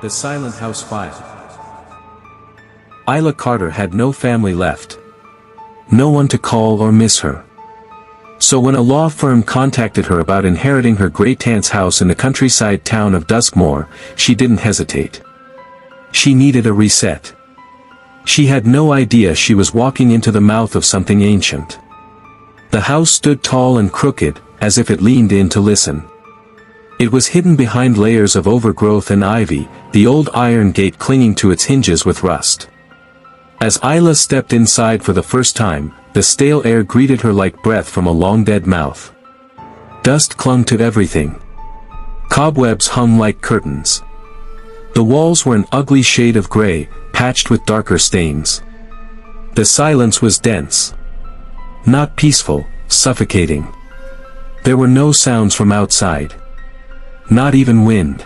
The Silent House File. Isla Carter had no family left. No one to call or miss her. So when a law firm contacted her about inheriting her great-aunt's house in the countryside town of Duskmore, she didn't hesitate. She needed a reset. She had no idea she was walking into the mouth of something ancient. The house stood tall and crooked, as if it leaned in to listen. It was hidden behind layers of overgrowth and ivy, the old iron gate clinging to its hinges with rust. As Isla stepped inside for the first time, the stale air greeted her like breath from a long-dead mouth. Dust clung to everything. Cobwebs hung like curtains. The walls were an ugly shade of gray, patched with darker stains. The silence was dense. Not peaceful, suffocating. There were no sounds from outside. Not even wind.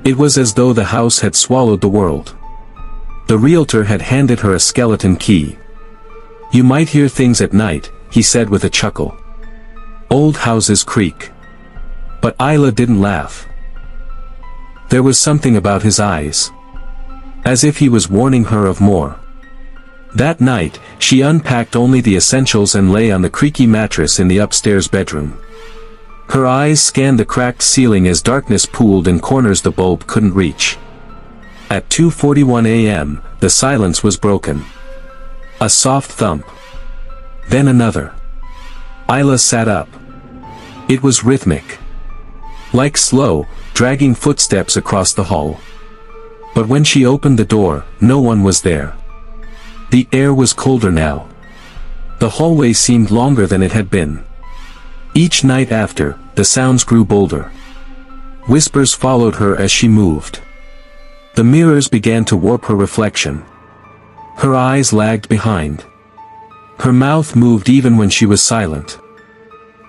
It was as though the house had swallowed the world. The realtor had handed her a skeleton key. "You might hear things at night," he said with a chuckle. "Old houses creak." But Isla didn't laugh. There was something about his eyes. As if he was warning her of more. That night, she unpacked only the essentials and lay on the creaky mattress in the upstairs bedroom. Her eyes scanned the cracked ceiling as darkness pooled in corners the bulb couldn't reach. At 2:41 a.m., the silence was broken. A soft thump. Then another. Isla sat up. It was rhythmic. Like slow, dragging footsteps across the hall. But when she opened the door, no one was there. The air was colder now. The hallway seemed longer than it had been. Each night after, the sounds grew bolder. Whispers followed her as she moved. The mirrors began to warp her reflection. Her eyes lagged behind. Her mouth moved even when she was silent.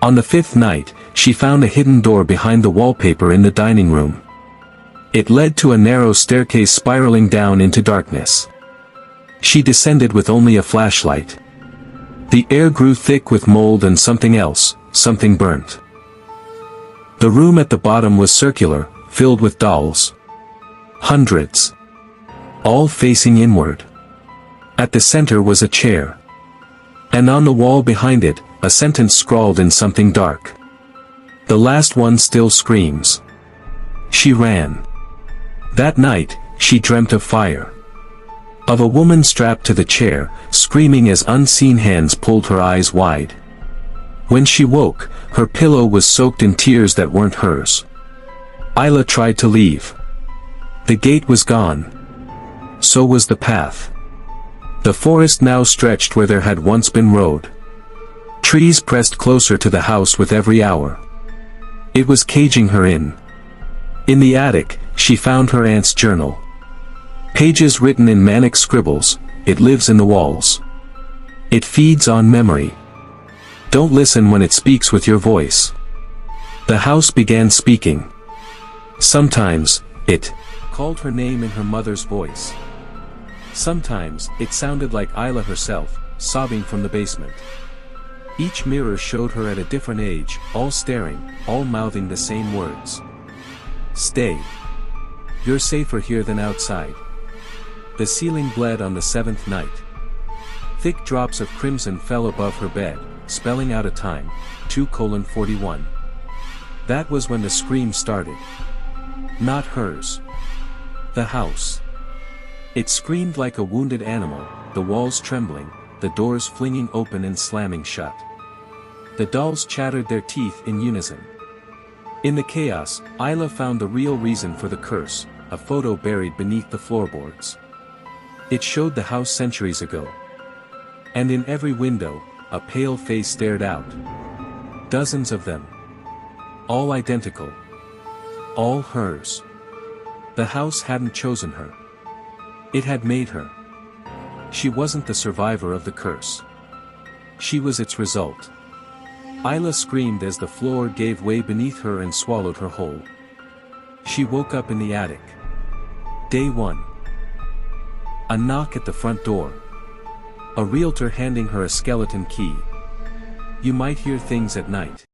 On the fifth night, she found a hidden door behind the wallpaper in the dining room. It led to a narrow staircase spiraling down into darkness. She descended with only a flashlight. The air grew thick with mold and something else, something burnt. The room at the bottom was circular, filled with dolls. Hundreds. All facing inward. At the center was a chair. And on the wall behind it, a sentence scrawled in something dark. "The last one still screams." She ran. That night, she dreamt of fire. Of a woman strapped to the chair, screaming as unseen hands pulled her eyes wide. When she woke, her pillow was soaked in tears that weren't hers. Isla tried to leave. The gate was gone. So was the path. The forest now stretched where there had once been road. Trees pressed closer to the house with every hour. It was caging her in. In the attic, she found her aunt's journal. Pages written in manic scribbles. "It lives in the walls. It feeds on memory. Don't listen when it speaks with your voice." The house began speaking. Sometimes, it called her name in her mother's voice. Sometimes, it sounded like Isla herself, sobbing from the basement. Each mirror showed her at a different age, all staring, all mouthing the same words. "Stay. You're safer here than outside." The ceiling bled on the seventh night. Thick drops of crimson fell above her bed, spelling out a time, 2:41. That was when the scream started. Not hers. The house. It screamed like a wounded animal, the walls trembling, the doors flinging open and slamming shut. The dolls chattered their teeth in unison. In the chaos, Isla found the real reason for the curse, a photo buried beneath the floorboards. It showed the house centuries ago. And in every window, a pale face stared out. Dozens of them. All identical. All hers. The house hadn't chosen her. It had made her. She wasn't the survivor of the curse. She was its result. Isla screamed as the floor gave way beneath her and swallowed her whole. She woke up in the attic. Day 1. A knock at the front door. A realtor handing her a skeleton key. "You might hear things at night."